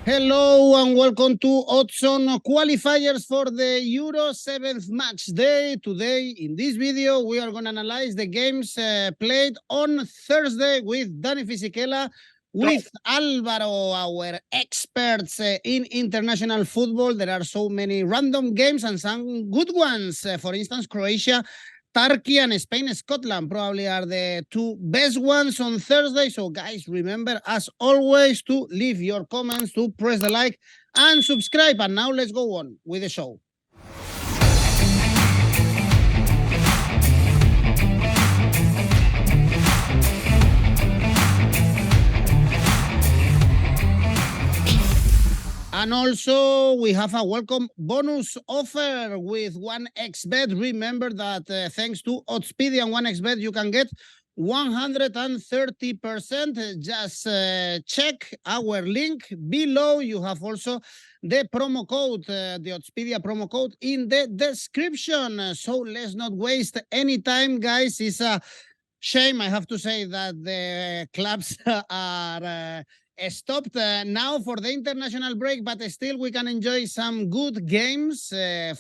Hello and welcome to Odds on Qualifiers for the Euro 7th match day. Today, in this video, we are going to analyze the games played on Thursday with Dani Fisichella, with Alvaro, our experts in international football. There are so many random games and some good ones. For instance, Croatia, Turkey and Spain, Scotland probably are the two best ones on Thursday. So guys, remember as always to leave your comments, to press the like and subscribe. And now let's go on with the show. And also, we have a welcome bonus offer with 1xBet. Remember that thanks to Oddspedia and 1xBet, you can get 130%. Just check our link below. You have also the promo code, the Oddspedia promo code in the description. So let's not waste any time, guys. It's a shame, I have to say, that the clubs are... stopped now for the international break, but still we can enjoy some good games.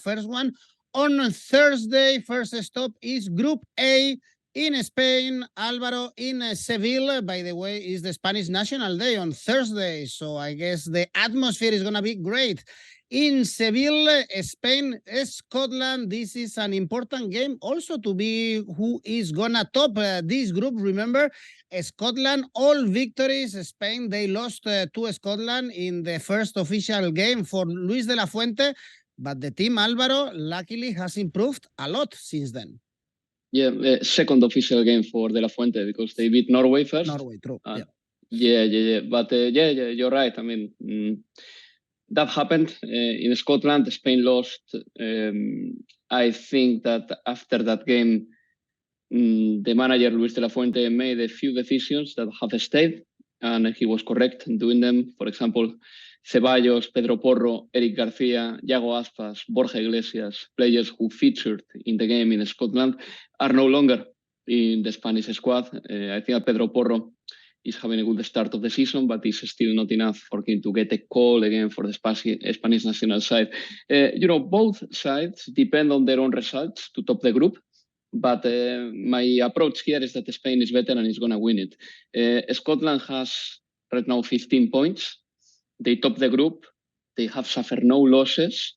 First one on Thursday. First stop is Group A in Spain. Alvaro in Seville. By the way, is the Spanish National Day on Thursday, so I guess the atmosphere is going to be great. In Seville, Spain, Scotland. This is an important game also to be who is going to top this group. Remember, Scotland, all victories. Spain, they lost to Scotland in the first official game for Luis de la Fuente, but the team, Alvaro, luckily has improved a lot since then. Yeah, second official game for de la Fuente because they beat Norway first. Norway, true. Yeah. But you're right. I mean, that happened in Scotland. Spain lost. I think that after that game, the manager, Luis de la Fuente, made a few decisions that have stayed, and he was correct in doing them. For example, Ceballos, Pedro Porro, Eric Garcia, Iago Aspas, Borja Iglesias, players who featured in the game in Scotland, are no longer in the Spanish squad. I think that Pedro Porro is having a good start of the season, but it's still not enough for him to get a call again for the Spanish national side. Both sides depend on their own results to top the group. But my approach here is that Spain is better and is going to win it. Scotland has right now 15 points. They top the group. They have suffered no losses.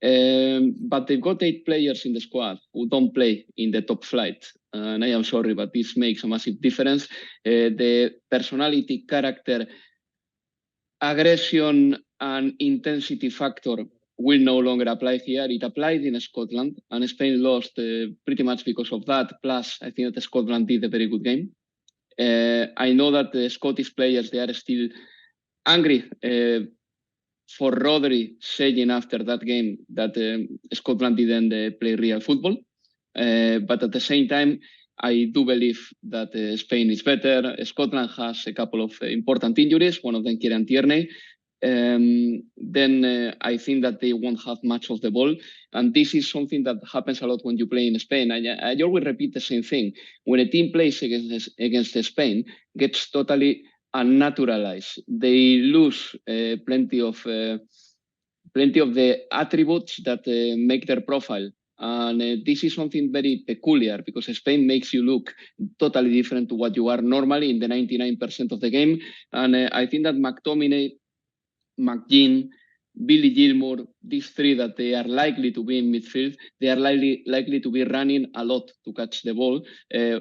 But they've got 8 players in the squad who don't play in the top flight. And I am sorry, but this makes a massive difference. The personality, character, aggression, and intensity factor will no longer apply here. It applied in Scotland, and Spain lost pretty much because of that. Plus, I think that Scotland did a very good game. I know that the Scottish players, they are still angry for Rodri saying after that game that Scotland didn't play real football. But at the same time, I do believe that Spain is better. Scotland has a couple of important injuries, one of them Kieran Tierney. Then I think that they won't have much of the ball. And this is something that happens a lot when you play in Spain. I always repeat the same thing. When a team plays against Spain, gets totally unnaturalized. They lose plenty of the attributes that make their profile. And this is something very peculiar because Spain makes you look totally different to what you are normally in the 99% of the game. And I think that McTominay, McGinn, Billy Gilmour, these three that they are likely to be in midfield, they are likely to be running a lot to catch the ball.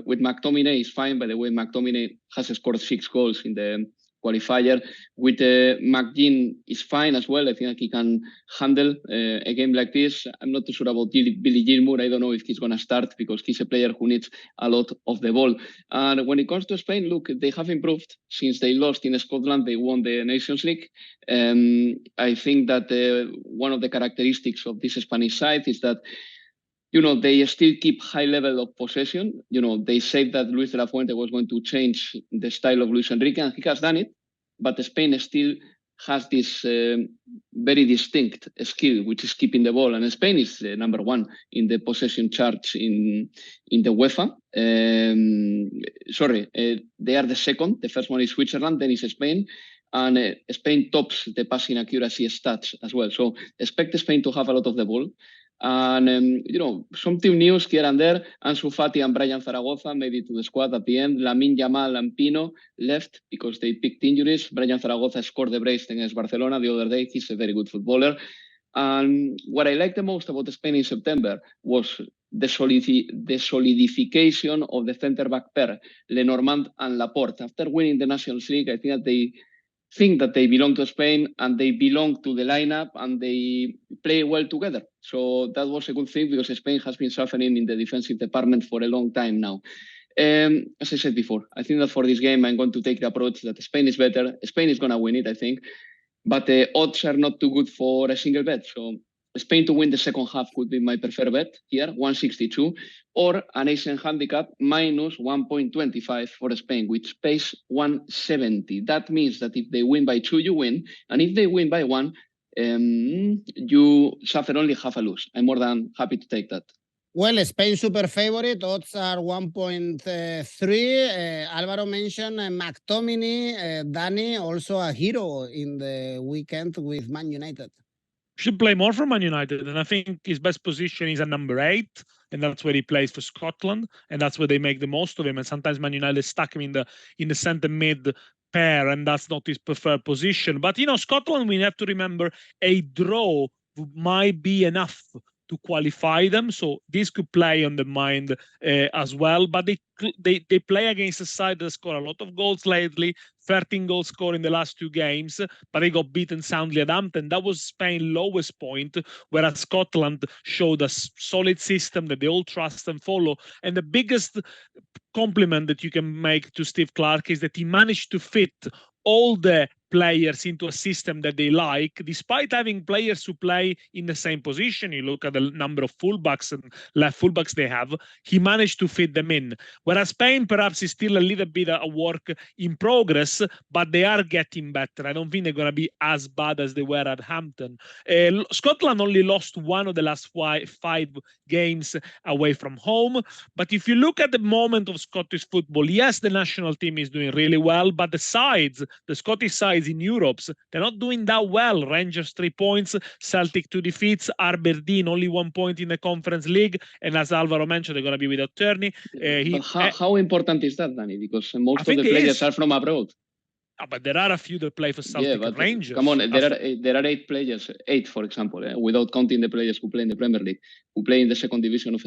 With McTominay, it's fine. By the way, McTominay has scored 6 goals in the qualifier. With McGinn, is fine as well. I think he can handle a game like this. I'm not too sure about Billy Gilmour. I don't know if he's going to start because he's a player who needs a lot of the ball. And when it comes to Spain, look, they have improved since they lost in Scotland. They won the Nations League. I think that one of the characteristics of this Spanish side is that they still keep high level of possession. They said that Luis de la Fuente was going to change the style of Luis Enrique, and he has done it. But Spain still has this very distinct skill, which is keeping the ball. And Spain is number one in the possession charts in the UEFA. They are the second. The first one is Switzerland, then is Spain. and Spain tops the passing accuracy stats as well. So expect Spain to have a lot of the ball. And, some team news here and there. Ansu Fati and Brian Zaragoza made it to the squad at the end. Lamine Yamal and Pino left because they picked injuries. Brian Zaragoza scored the brace against Barcelona the other day. He's a very good footballer. And what I liked the most about Spain in September was the solidification of the centre-back pair, Lenormand and Laporte. After winning the Nations League, I think that they belong to Spain and they belong to the lineup and they play well together. So that was a good thing because Spain has been suffering in the defensive department for a long time now. As I said before, I think that for this game, I'm going to take the approach that Spain is better. Spain is going to win it, I think. But the odds are not too good for a single bet. So Spain to win the second half would be my preferred bet here, 162, or an Asian handicap minus 1.25 for Spain, which pays 170. That means that if they win by 2, you win. And if they win by 1, you suffer only half a lose. I'm more than happy to take that. Well, Spain super favorite, odds are 1.3. Alvaro mentioned McTominay, Dani, also a hero in the weekend with Man United. Should play more for Man United, and I think his best position is at number 8, and that's where he plays for Scotland, and that's where they make the most of him. And sometimes Man United stuck him in the centre mid pair, and that's not his preferred position. But Scotland, we have to remember, a draw might be enough to qualify them, so this could play on the mind as well. But they play against a side that scored a lot of goals lately, 13 goals scored in the last 2 games, but they got beaten soundly at Hampton. That was Spain's lowest point, whereas Scotland showed a solid system that they all trust and follow. And the biggest compliment that you can make to Steve Clarke is that he managed to fit all the players into a system that they like, despite having players who play in the same position. You look at the number of fullbacks and left fullbacks they have, he managed to fit them in. Whereas Spain perhaps is still a little bit a work in progress, but they are getting better. I don't think they're going to be as bad as they were at Hampton. Scotland only lost 1 of the last 5 games away from home. But if you look at the moment of Scottish football, yes, the national team is doing really well, but the Scottish sides in Europe, they're not doing that well. Rangers 3 points, Celtic 2 defeats, Aberdeen only 1 point in the Conference League, and as Alvaro mentioned, they're going to be without Turney. How important is that, Dani? Because most of the players are from abroad. But there are a few that play for Celtic and Rangers. Come on, there are 8 players, 8 for example, without counting the players who play in the Premier League, who play in the second division of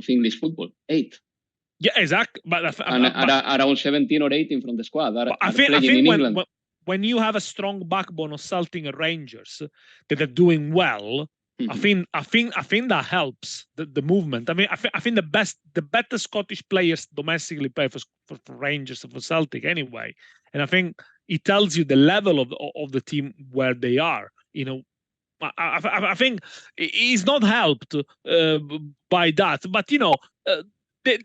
English football. 8. Yeah, exactly. But around 17 or 18 from the squad are I think playing in England. When you have a strong backbone of Celtic and Rangers that are doing well, I think that helps the movement. I mean, I think the better Scottish players domestically play for Rangers and for Celtic anyway, and I think it tells you the level of the team where they are. I think it's not helped by that, but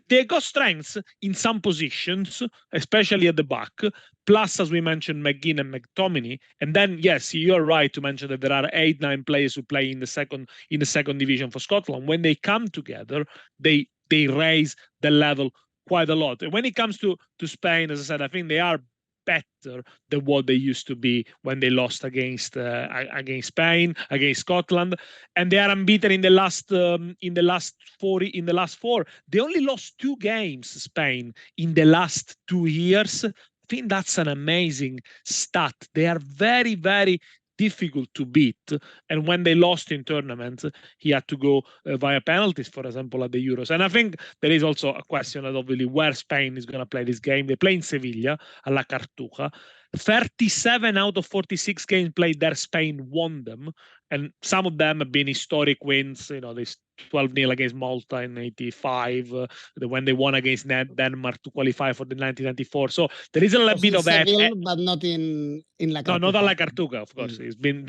they got strengths in some positions, especially at the back. Plus, as we mentioned, McGinn and McTominay. And then, yes, you're right to mention that there are 8-9 players who play in the second division for Scotland. When they come together, they raise the level quite a lot. And when it comes to Spain, as I said, I think they are better than what they used to be when they lost against Spain, against Scotland, and they are unbeaten in the last 4. They only lost 2 games, Spain, in the last 2 years. I think that's an amazing stat. They are very, very difficult to beat, and when they lost in tournaments, he had to go via penalties, for example, at the Euros. And I think there is also a question of obviously where Spain is going to play this game. They play in Sevilla, a la Cartuja. 37 out of 46 games played there, Spain won them, and some of them have been historic wins. This 12-0 against Malta in 85, when they won against Denmark to qualify for the 1994. So there is a little bit of Seville, but not in La Cartuja. No, not at La Cartuja, of course. It's been,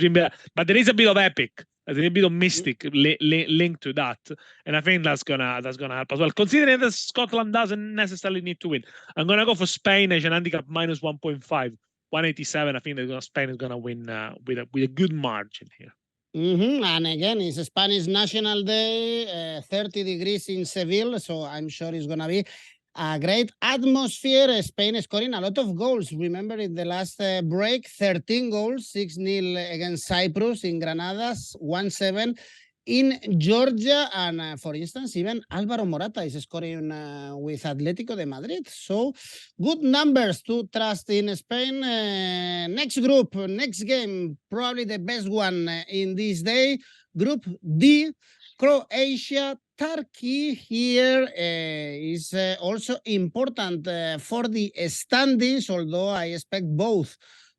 but there is a bit of epic. There's a bit of mystic linked to that, and I think that's gonna help as well. Considering that Scotland doesn't necessarily need to win, I'm gonna go for Spain as an handicap minus 1.5, 187. I think that Spain is gonna win with a good margin here. And again, it's a Spanish National Day, 30 degrees in Seville, so I'm sure it's gonna be A great atmosphere, Spain scoring a lot of goals. Remember in the last break, 13 goals, 6-0 against Cyprus in Granadas, 1-7 in Georgia. And for instance, even Alvaro Morata is scoring with Atlético de Madrid. So good numbers to trust in Spain. Next group, next game, probably the best one in this day. Group D, Croatia, Turkey. Here is also important for the standings, although I expect both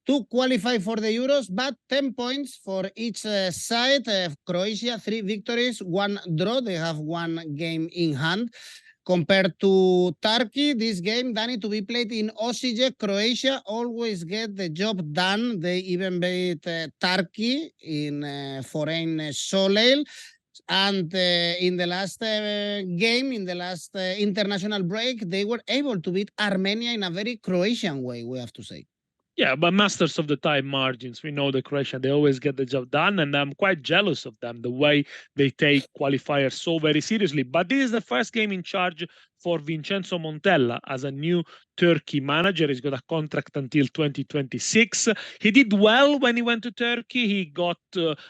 to qualify for the Euros, but 10 points for each side. Croatia, 3 victories, 1 draw. They have 1 game in hand. Compared to Turkey, this game, Dani, to be played in Osijek, Croatia always get the job done. They even beat Turkey in foreign Soleil. And in the last game, in the last international break, they were able to beat Armenia in a very Croatian way, we have to say. Yeah, but masters of the time margins. We know the Croatia, they always get the job done, and I'm quite jealous of them, the way they take qualifiers so very seriously. But this is the first game in charge for Vincenzo Montella as a new Turkey manager. He's got a contract until 2026. He did well when he went to Turkey. He got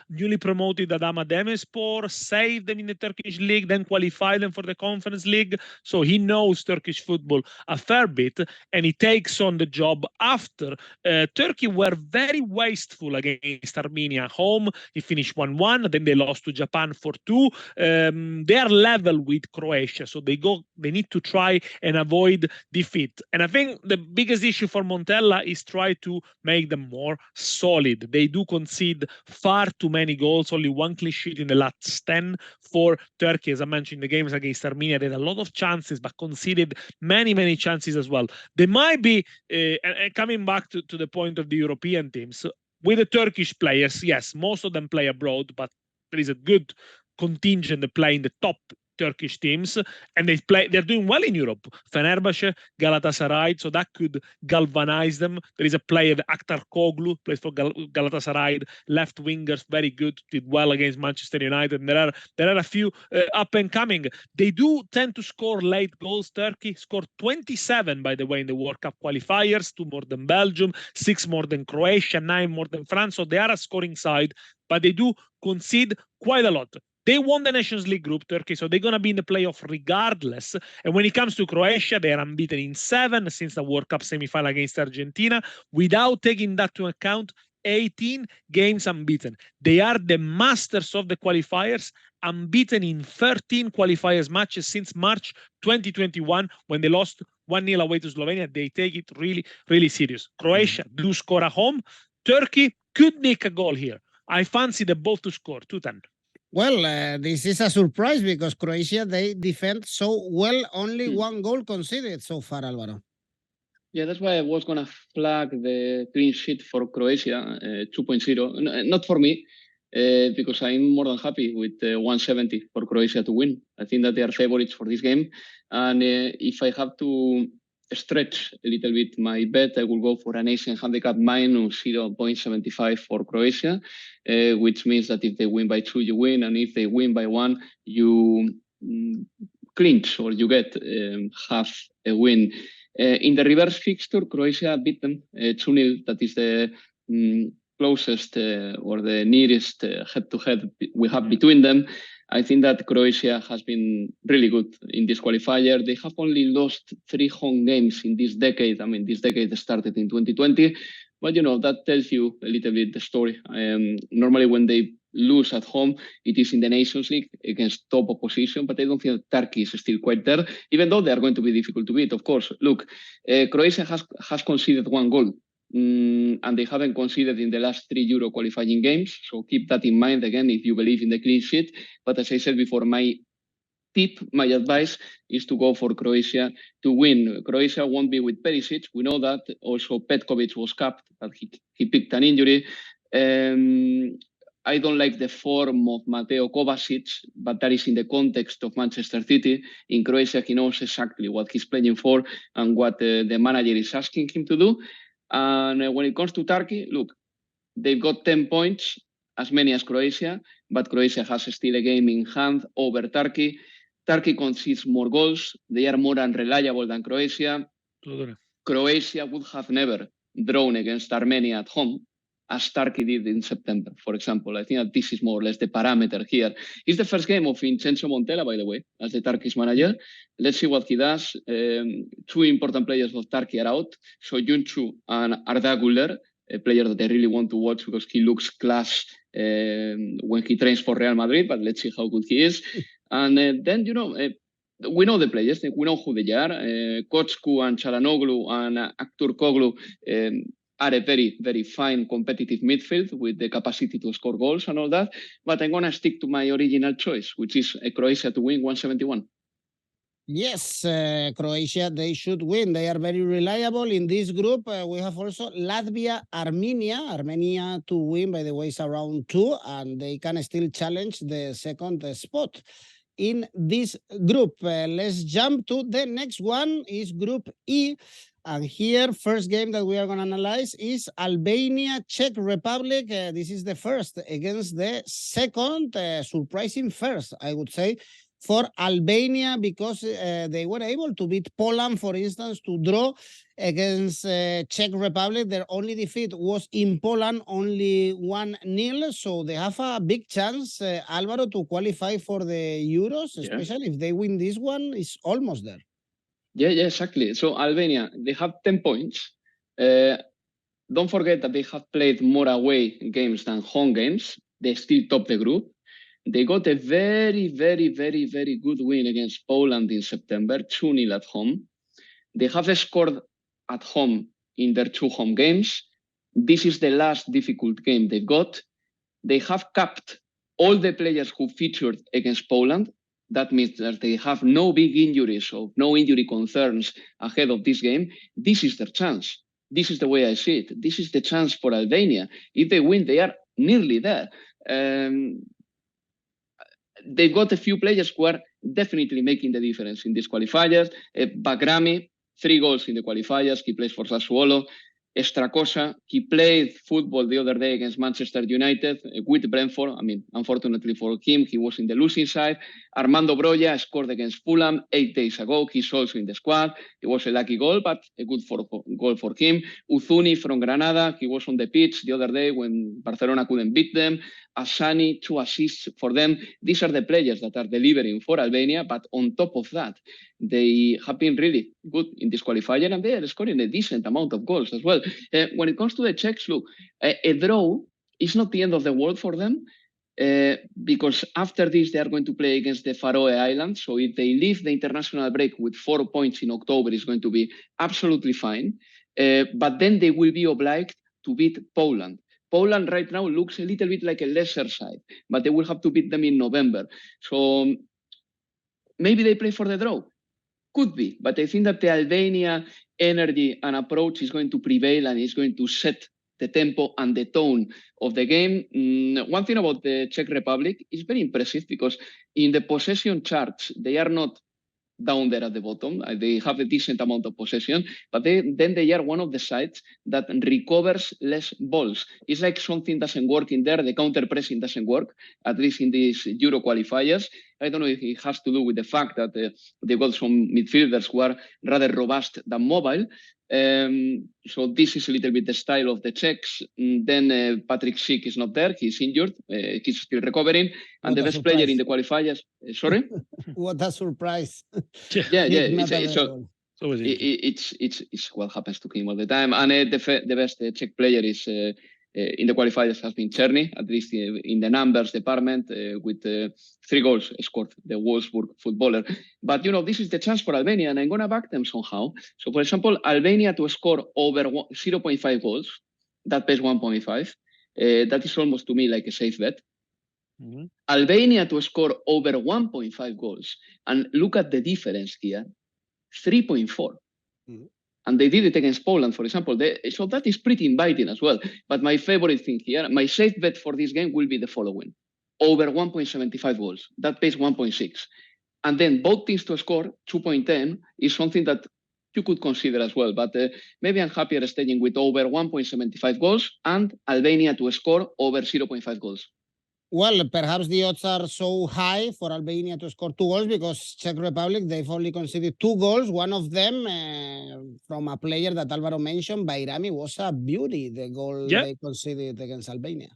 newly promoted Adana Demirspor, saved them in the Turkish league, then qualified them for the Conference League. So he knows Turkish football a fair bit, and he takes on the job after Turkey were very wasteful against Armenia at home. He finished 1-1, then they lost to Japan 4-2. They are level with Croatia, so they need to try and avoid defeat. And I think the biggest issue for Montella is try to make them more solid. They do concede far too many goals, only 1 clean sheet in the last 10 for Turkey. As I mentioned, the games against Armenia, they had a lot of chances, but conceded many chances as well. They might be, coming back to the point of the European teams, with the Turkish players, yes, most of them play abroad, but there is a good contingent that play in the top Turkish teams, and they're doing well in Europe. Fenerbahce, Galatasaray, so that could galvanize them. There is a player, Akhtar Koglu, plays for Galatasaray, left wingers, very good, did well against Manchester United. And there are a few up and coming. They do tend to score late goals. Turkey scored 27, by the way, in the World Cup qualifiers, 2 more than Belgium, 6 more than Croatia, 9 more than France. So they are a scoring side, but they do concede quite a lot. They won the Nations League group, Turkey, so they're going to be in the playoff regardless. And when it comes to Croatia, they are unbeaten in 7 since the World Cup semi-final against Argentina. Without taking that into account, 18 games unbeaten. They are the masters of the qualifiers, unbeaten in 13 qualifiers matches since March 2021, when they lost 1-0 away to Slovenia. They take it really serious. Croatia do score at home. Turkey could nick a goal here. I fancy them both to score 2-10. Well, this is a surprise because Croatia, they defend so well, only 1 goal conceded so far, Alvaro. Yeah, that's why I was going to flag the clean sheet for Croatia, 2.0. Not for me, because I'm more than happy with 170 for Croatia to win. I think that they are favorites for this game. And if I have to stretch a little bit my bet, I will go for an Asian handicap minus 0.75 for Croatia, which means that if they win by 2, you win, and if they win by 1, you clinch, or you get half a win. In the reverse fixture, Croatia beat them 2-0. That is the closest or the nearest head-to-head we have between them. I think that Croatia has been really good in this qualifier. They have only lost 3 home games in this decade. I mean, this decade started in 2020, but that tells you a little bit the story. Normally when they lose at home, it is in the Nations League against top opposition, but I don't think that Turkey is still quite there, even though they are going to be difficult to beat, of course. Look, Croatia has conceded 1 goal. And they haven't conceded in the last 3 Euro qualifying games. So keep that in mind again if you believe in the clean sheet. But as I said before, my advice is to go for Croatia to win. Croatia won't be with Perisic. We know that. Also, Petkovic was capped, but he picked an injury. I don't like the form of Mateo Kovacic, but that is in the context of Manchester City. In Croatia, he knows exactly what he's playing for and what the manager is asking him to do. And when it comes to Turkey, look, they've got 10 points, as many as Croatia, but Croatia has still a game in hand over Turkey. Turkey concedes more goals. They are more unreliable than Croatia. Totally. Croatia would have never drawn against Armenia at home, as Turkey did in September, for example. I think that this is more or less the parameter here. It's the first game of Vincenzo Montella, by the way, as the Turkish manager. Let's see what he does. Two important players of Turkey are out. So Yuncu and Arda Güler, a player that I really want to watch because he looks class when he trains for Real Madrid, but let's see how good he is. And then, we know the players, we know who they are. Koçku and Çalhanoğlu and Aktürkoğlu are a very, very fine competitive midfield with the capacity to score goals and all that. But I'm going to stick to my original choice, which is Croatia to win 171. Yes, Croatia, they should win. They are very reliable in this group. We have also Latvia, Armenia. Armenia to win, by the way, is around 2, and they can still challenge the second spot in this group. Let's jump to the next one, is Group E. And here, first game that we are going to analyze is Albania, Czech Republic. This is the first against the second, surprising first, I would say, for Albania, because they were able to beat Poland, for instance, to draw against Czech Republic. Their only defeat was in Poland, only 1-0. So they have a big chance, Alvaro, to qualify for the Euros, especially if they win this one. It's almost there. Yeah, exactly. So Albania, they have 10 points. Don't forget that they have played more away games than home games. They still top the group. They got a very, very, very, very good win against Poland in September, 2-0 at home. They have scored at home in their 2 home games. This is the last difficult game they've got. They have capped all the players who featured against Poland. That means that they have no big injuries or no injury concerns ahead of this game. This is their chance. This is the way I see it. This is the chance for Albania. If they win, they are nearly there. They've got a few players who are definitely making the difference in these qualifiers. Bagrami, 3 goals in the qualifiers. He plays for Sassuolo. Strakosa, he played football the other day against Manchester United with Brentford. I mean, unfortunately for him, he was in the losing side. Armando Broja scored against Fulham 8 days ago. He's also in the squad. It was a lucky goal, but a good goal for him. Uzuni from Granada, he was on the pitch the other day when Barcelona couldn't beat them. Asani, 2 assists for them. These are the players that are delivering for Albania, but on top of that, they have been really good in this qualifier, and they are scoring a decent amount of goals as well. When it comes to the Czechs, look, a draw is not the end of the world for them, because after this, they are going to play against the Faroe Islands. So if they leave the international break with 4 points in October, it's going to be absolutely fine. But then they will be obliged to beat Poland. Poland right now looks a little bit like a lesser side, but they will have to beat them in November. So maybe they play for the draw. Could be, but I think that the Albania energy and approach is going to prevail and is going to set the tempo and the tone of the game. One thing about the Czech Republic is very impressive because in the possession charts, they are not down there at the bottom. They have a decent amount of possession, but then they are one of the sides that recovers less balls. It's like something doesn't work in there. The counter pressing doesn't work, at least in these Euro qualifiers. I don't know if it has to do with the fact that they've got some midfielders who are rather robust than mobile. So this is a little bit the style of the Czechs. Then Patrick Schick is not there. He's injured. He's still recovering. And the best player in the qualifiers... sorry? What a surprise. Yeah. It's what happens to him all the time. And the best Czech player is... in the qualifiers has been Czerny, at least in the numbers department, with 3 goals scored, the Wolfsburg footballer. But, this is the chance for Albania, and I'm going to back them somehow. So, for example, Albania to score over 0.5 goals, that pays 1.5. That is almost, to me, like a safe bet. Mm-hmm. Albania to score over 1.5 goals. And look at the difference here, 3.4. Mm-hmm. And they did it against Poland, for example. So that is pretty inviting as well. But my favorite thing here, my safe bet for this game will be the following. Over 1.75 goals. That pays 1.6. And then both teams to score 2.10 is something that you could consider as well. But maybe I'm happier staying with over 1.75 goals and Albania to score over 0.5 goals. Well, perhaps the odds are so high for Albania to score 2 goals because Czech Republic, they've only conceded 2 goals. One of them from a player that Alvaro mentioned, Bayrami, was a beauty, the goal they conceded against Albania.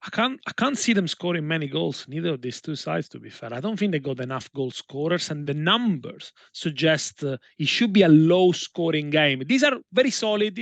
I can't see them scoring many goals, neither of these two sides, to be fair. I don't think they got enough goal scorers, and the numbers suggest it should be a low-scoring game. These are very solid,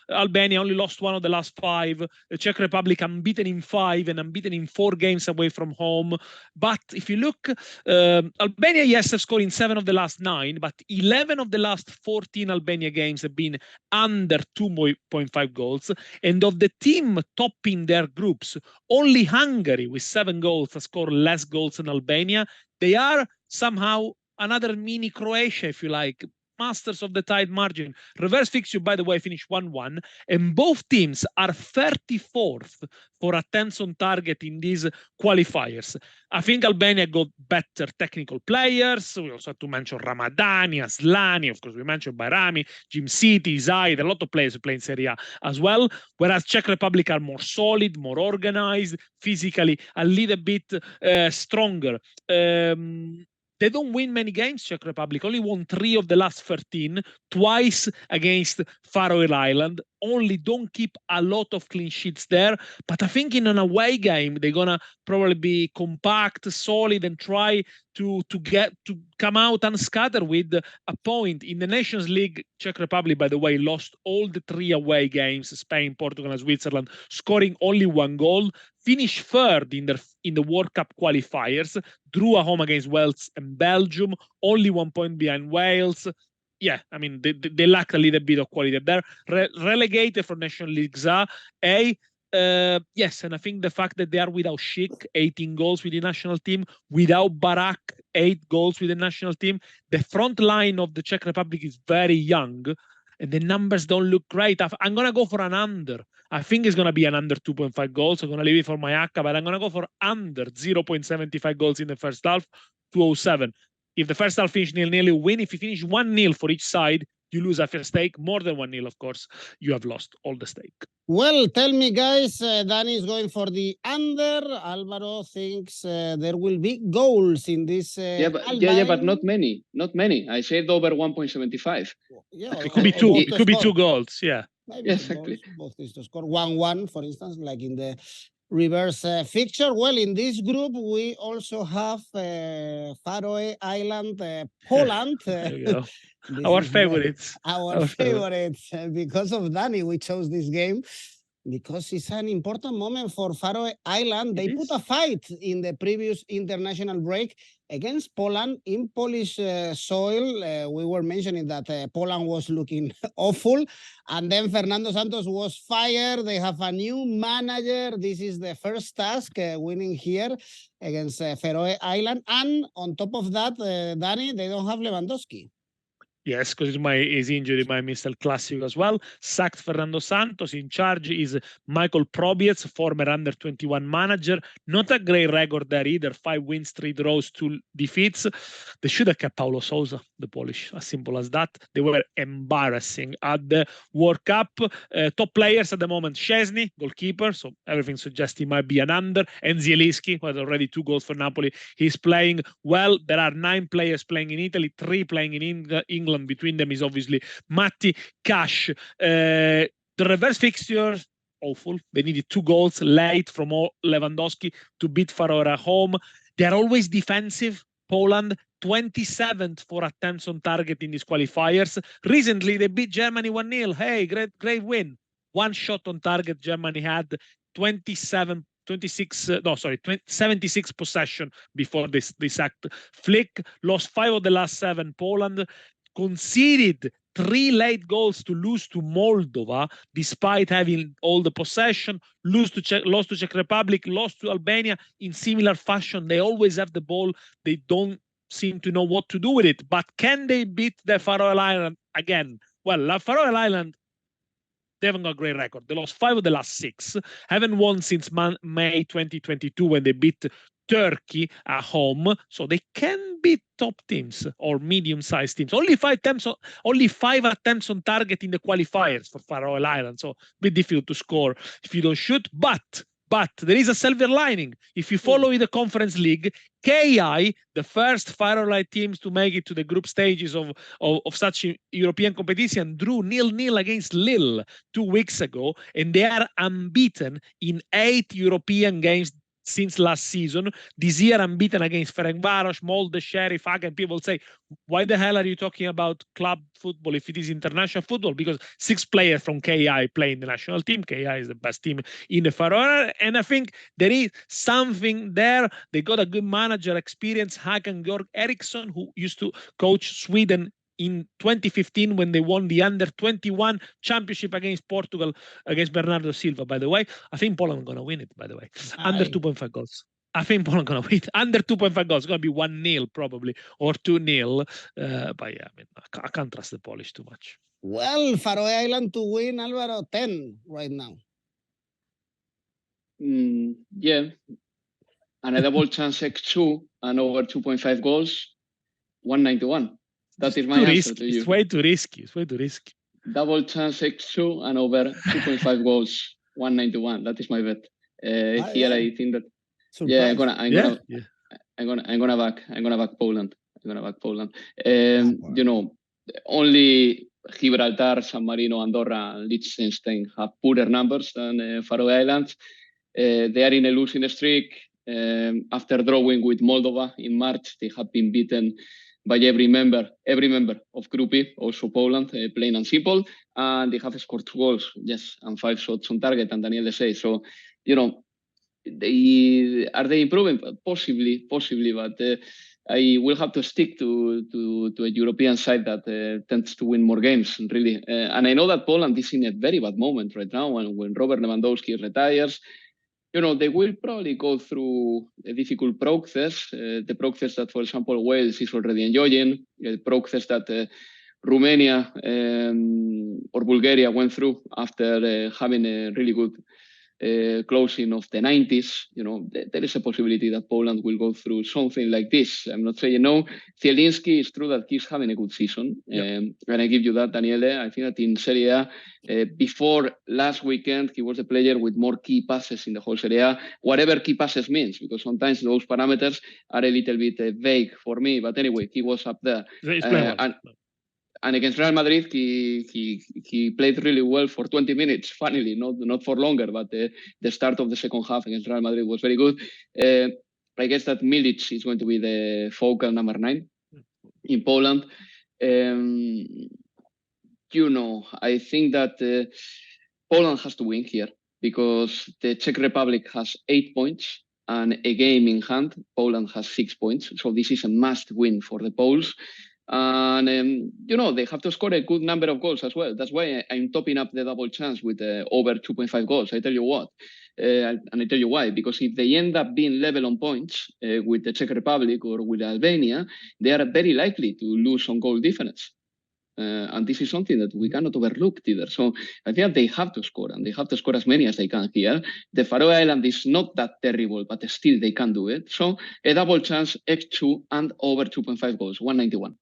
Albania only lost 1 of the last 5. The Czech Republic unbeaten in 5 and unbeaten in 4 games away from home. But if you look, Albania, yes, have scored in 7 of the last 9, but 11 of the last 14 Albania games have been under 2.5 goals. And of the team topping their groups, only Hungary, with 7 goals, has scored less goals than Albania. They are somehow another mini Croatia, if you like, masters of the tight margin. Reverse fixture, by the way, finished 1-1, and both teams are 34th for attempts on target in these qualifiers. I think Albania got better technical players. We also have to mention Ramadani, Aslani, of course, we mentioned Bayrami, Jim City, Zaid, a lot of players who play in Serie A as well, whereas Czech Republic are more solid, more organized, physically a little bit stronger. They don't win many games, Czech Republic. Only won 3 of the last 13, twice against Faroe Island. Only don't keep a lot of clean sheets there. But I think in an away game, they're going to probably be compact, solid, and try to come out unscattered with a point. In the Nations League, Czech Republic, by the way, lost all the 3 away games, Spain, Portugal, and Switzerland, scoring only 1 goal. Finished 3rd in the World Cup qualifiers, drew at home against Wales and Belgium, only 1 point behind Wales. Yeah, I mean, they lack a little bit of quality there. Relegated from National League A. Yes, and I think the fact that they are without Schick, 18 goals with the national team, without Barak, 8 goals with the national team. The front line of the Czech Republic is very young, and the numbers don't look great. I'm going to go for an under. I think it's going to be an under 2.5 goals. I'm going to leave it for my ACCA, but I'm going to go for under 0.75 goals in the first half, 207. If the first half finish 0-0, you win. If you finish 1-0 for each side, you lose half your stake. More than 1-0, of course, you have lost all the stake. Well, tell me, guys, Dani is going for the under. Alvaro thinks there will be goals in this. But not many. Not many. I said over 1.75. Yeah, it could be 2. It could be 2 goals. Yeah. Maybe exactly. Both is to score 1-1, for instance, like in the reverse fixture. Well, in this group, we also have Faroe Island, Poland. Our favorites. Our favorites. Because of Dani, we chose this game because it's an important moment for Faroe Island. They put a fight in the previous international break against Poland in Polish soil. We were mentioning that Poland was looking awful, and then Fernando Santos was fired. They have a new manager. This is the first task, winning here against Faroe Island. And on top of that, Dani, they don't have Lewandowski. Yes, because his injury might miss El Clásico as well. Sacked Fernando Santos. In charge is Michael Probiec, former under-21 manager. Not a great record there either. 5 wins, 3 draws, 2 defeats. They should have kept Paulo Sousa, the Polish. As simple as that. They were embarrassing at the World Cup. Top players at the moment, Szczesny, goalkeeper. So everything suggests he might be an under. And Zielinski, who has already 2 goals for Napoli. He's playing well. There are 9 players playing in Italy, 3 playing in England. Between them is obviously Matti, Cash. The reverse fixtures, awful. They needed 2 goals late from Lewandowski to beat Faroe at home. They're always defensive. Poland, 27th for attempts on target in these qualifiers. Recently, they beat Germany 1-0. Hey, great win. 1 shot on target Germany had, 76 possession before they sacked Flick. Lost 5 of the last 7. Poland conceded 3 late goals to lose to Moldova, despite having all the possession. Lost to Czech Republic, lost to Albania in similar fashion. They always have the ball. They don't seem to know what to do with it. But can they beat the Faroe Island again? Well, Faroe Island, they haven't got a great record. They lost 5 of the last 6. Haven't won since May 2022 when they beat Turkey at home, so they can beat top teams or medium-sized teams. Only 5 attempts on target in the qualifiers for Faroe Island, so a bit difficult to score if you don't shoot. But But there is a silver lining. If you follow in the Conference League, KI, the first Faroe Island teams to make it to the group stages of such European competition, drew 0-0 against Lille 2 weeks ago, and they are unbeaten in 8 European games since last season. This year unbeaten against Ferencváros, Molde, Sheriff, Hagen. People say, why the hell are you talking about club football if it is international football? Because 6 players from KI play in the national team. KI is the best team in the Faroe Islands, and I think there is something there. They got a good manager experience, Hagen Georg Eriksson, who used to coach Sweden in 2015 when they won the under-21 championship against Portugal, against Bernardo Silva, by the way. I think Poland are going to win it, by the way. Under 2.5 goals. I think Poland are going to win under 2.5 goals. It's going to be 1-0 probably, or 2-0. But yeah, I mean, I can't trust the Polish too much. Well, Faroe Island to win, Alvaro, 10 right now. Yeah. And a double chance X2 and over 2.5 goals, 191. That is my answer to you. It's way too risky. It's way too risky. Double chance X2 and over 2.5 goals, 191. That is my bet. Here I think that. Surprise. Yeah, I'm gonna back Poland. You know, only Gibraltar, San Marino, Andorra, and Liechtenstein have poorer numbers than Faroe Islands. They are in a losing streak. After drawing with Moldova in March, they have been beaten by every member of Group E, also Poland, plain and simple, and they have scored 2 goals, yes, and 5 shots on target, and Daniele says. So, you know, are they improving? Possibly, but I will have to stick to a European side that tends to win more games, really. And I know that Poland is in a very bad moment right now, when Robert Lewandowski retires. You know, they will probably go through a difficult process, the process that, for example, Wales is already enjoying, the process that Romania or Bulgaria went through after having a really good closing of the 90s. You know, there is a possibility that Poland will go through something like this. I'm not saying no. Zielinski, is true that he's having a good season. And I give you that, Daniele. I think that in Serie A, before last weekend, he was the player with more key passes in the whole Serie A, whatever key passes means, because sometimes those parameters are a little bit vague for me. But anyway, he was up there. And against Real Madrid, he played really well for 20 minutes, funnily, not for longer, but the start of the second half against Real Madrid was very good. I guess that Milic is going to be the focal number 9 in Poland. You know, I think that Poland has to win here because the Czech Republic has 8 points and a game in hand. Poland has 6 points. So this is a must win for the Poles. And, you know, they have to score a good number of goals as well. That's why I'm topping up the double chance with over 2.5 goals. I tell you what. And I tell you why. Because if they end up being level on points with the Czech Republic or with Albania, they are very likely to lose on goal difference. And this is something that we cannot overlook either. So I think that they have to score, and they have to score as many as they can here. The Faroe Island is not that terrible, but still they can do it. So a double chance, X2 and over 2.5 goals, 191.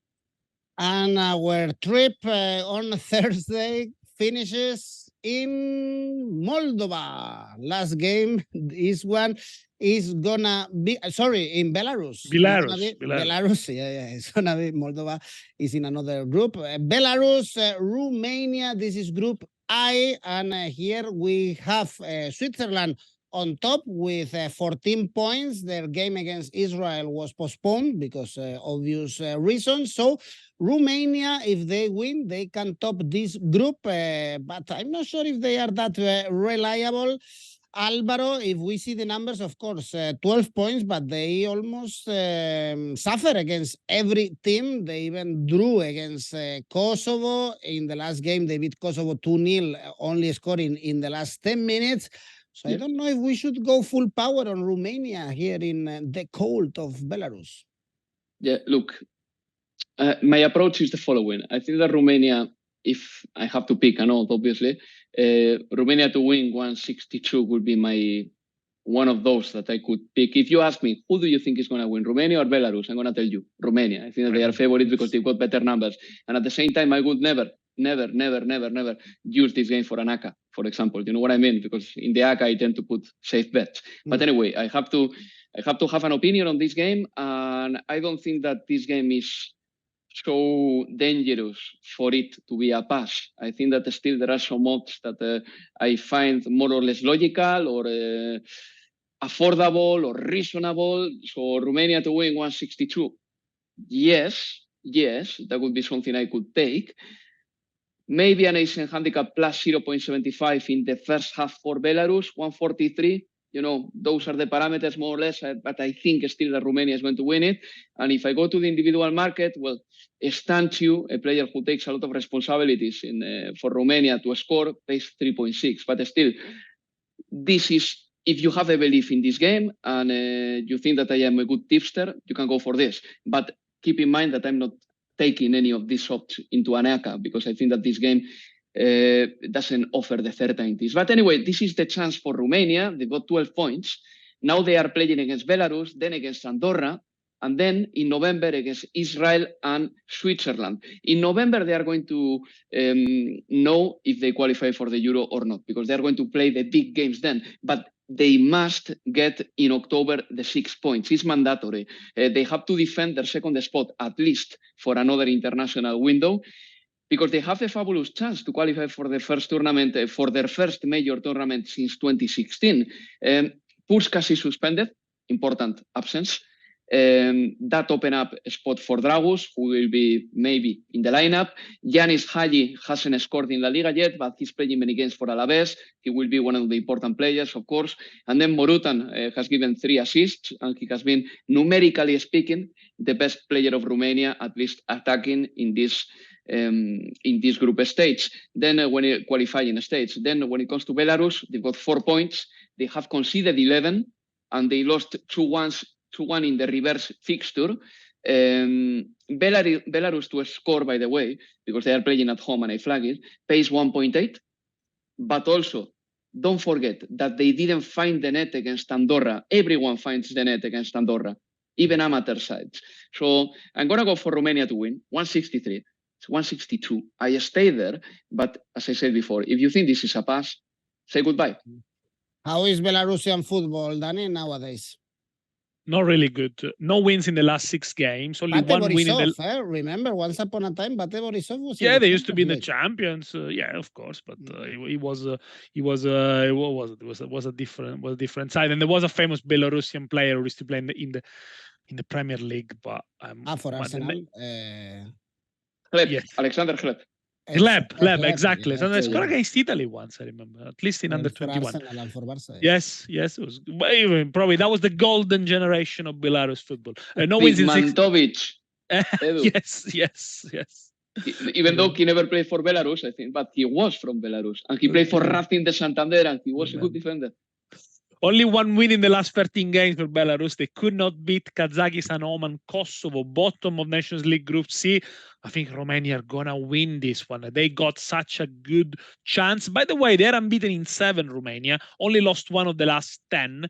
And our trip on Thursday finishes in Moldova. Last game, this one is gonna be, in Belarus. Belarus, yeah, it's gonna be, Moldova is in another group. Belarus, Romania, this is Group I, and here we have Switzerland on top with 14 points. Their game against Israel was postponed because obvious reasons. So Romania, if they win, they can top this group, but I'm not sure if they are that reliable. Alvaro, if we see the numbers, of course, 12 points, but they almost suffer against every team. They even drew against Kosovo. In the last game, they beat Kosovo 2-0, only scoring in the last 10 minutes. So I don't know if we should go full power on Romania here in the cold of Belarus. Yeah, look, my approach is the following. I think that Romania, if I have to pick an odd, obviously, Romania to win 162 would be one of those that I could pick. If you ask me, who do you think is going to win, Romania or Belarus? I'm going to tell you, Romania. I think that they are favorites because they've got better numbers. And at the same time, I would never never use this game for an ACCA, for example. You know what I mean? Because in the ACCA, I tend to put safe bets. But anyway, I have to have an opinion on this game, and I don't think that this game is so dangerous for it to be a pass. I think that still there are some odds that I find more or less logical or affordable or reasonable. So Romania to win 162. Yes, that would be something I could take. Maybe an Asian handicap plus 0.75 in the first half for Belarus, 143. Those are the parameters more or less, but I think still that Romania is going to win it. And if I go to the individual market, well, Stanciu, a player who takes a lot of responsibilities for Romania to score, pays 3.6. But still, this is, if you have a belief in this game and you think that I am a good tipster, you can go for this. But keep in mind that I'm not taking any of these shots into an ACCA because I think that this game doesn't offer the certainties. But anyway, this is the chance for Romania. They've got 12 points. Now they are playing against Belarus, then against Andorra, and then in November against Israel and Switzerland. In November, they are going to know if they qualify for the Euro or not, because they are going to play the big games then. But they must get in October the 6 points. It's mandatory. They have to defend their second spot, at least for another international window, because they have a fabulous chance to qualify for the first tournament, for their first major tournament since 2016. Puskás is suspended, important absence. That opened up a spot for Dragus, who will be maybe in the lineup. Yanis Hagi hasn't scored in La Liga yet, but he's playing many games for Alaves. He will be one of the important players, of course. And then Morutan has given 3 assists, and he has been, numerically speaking, the best player of Romania, at least attacking in this group stage. Then when qualifying stage. Then when it comes to Belarus, they've got 4 points. They have conceded 11, and they lost 2-1 in the reverse fixture. Belarus to score, by the way, because they are playing at home and I flag it, pays 1.8. But also, don't forget that they didn't find the net against Andorra. Everyone finds the net against Andorra, even amateur sides. So I'm going to go for Romania to win, 163. It's 162. I stay there, but as I said before, if you think this is a pass, say goodbye. How is Belarusian football, Dani, nowadays? Not really good. No wins in the last 6 games. Only Bate one win in Borisov, the. Remember, once upon a time, Bate Borisov was. Yeah, they used to be in the League. champions. Yeah, of course, but it was a different side. And there was a famous Belarusian player who used to play in the Premier League, but for Arsenal. Hleb, Alexander Hleb. Hleb, exactly. Yeah, And they scored against Italy once, I remember, at least in under 21. Arsenal, for Barca, yes, it was probably that was the golden generation of Belarus football. No wins in 6. Mantovic. Yes. Even though he never played for Belarus, I think, but he was from Belarus, and he played for Racing de Santander, and he was a good defender. Only one win in the last 13 games for Belarus. They could not beat Kazakhstan, Oman, Kosovo, bottom of Nations League Group C. I think Romania are going to win this one. They got such a good chance. By the way, they're unbeaten in 7, Romania. Only lost 1 of the last 10.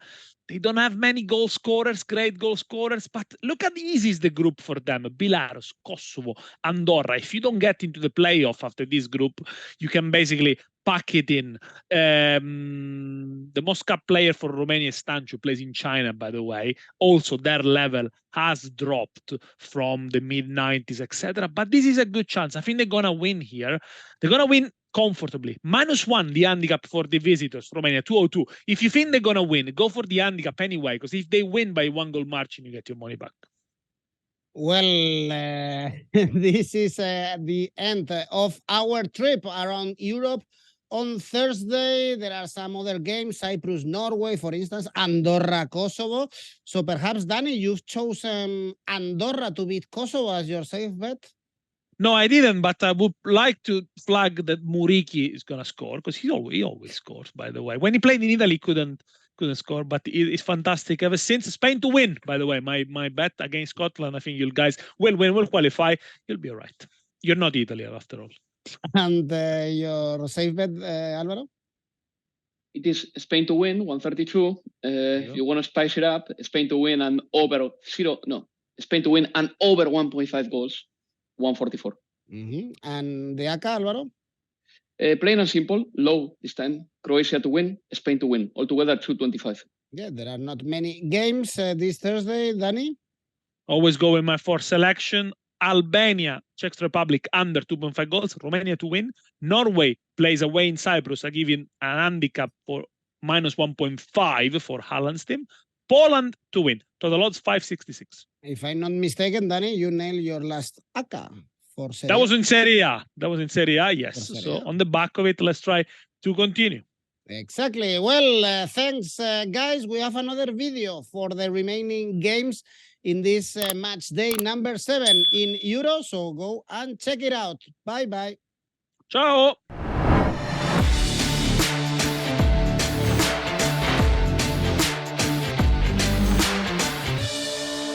They don't have many goal scorers, great goal scorers, but look how easy is the group for them. Belarus, Kosovo, Andorra. If you don't get into the playoff after this group, you can basically pack it in. The most capped player for Romania is Stanciu, plays in China, by the way. Also, their level has dropped from the mid-90s, etc. But this is a good chance. I think they're going to win here. They're going to win comfortably. -1, the handicap for the visitors, Romania, 202. If you think they're going to win, go for the handicap anyway, because if they win by 1 goal margin, you get your money back. Well, this is the end of our trip around Europe. On Thursday, there are some other games, Cyprus, Norway, for instance, Andorra, Kosovo. So perhaps, Dani, you've chosen Andorra to beat Kosovo as your safe bet? No, I didn't, but I would like to flag that Muriqi is going to score, because he always scores, by the way. When he played in Italy, couldn't score, but it's fantastic ever since. Spain to win, by the way. My bet against Scotland, I think you guys will win, will qualify. You'll be all right. You're not Italy, after all. And your safe bet, Alvaro? It is Spain to win, 132. If you want to spice it up, Spain to win and over Spain to win and over 1.5 goals, 144. And the ACCA, Alvaro? Plain and simple, low this time. Croatia to win, Spain to win. Altogether 225. Yeah, there are not many games this Thursday, Dani. Always go with my fourth selection. Albania, Czech Republic under 2.5 goals. Romania to win. Norway plays away in Cyprus. I give you an handicap for minus 1.5 for Haaland's team. Poland to win. Total odds 566. If I'm not mistaken, Dani, you nailed your last ACCA for Serie That was in Serie A. That was in Serie A, yes. For Serie So A. on the back of it, let's try to continue. Exactly. Well, thanks, guys. We have another video for the remaining games in this match day number 7 in Euro. So go and check it out. Bye-bye. Ciao.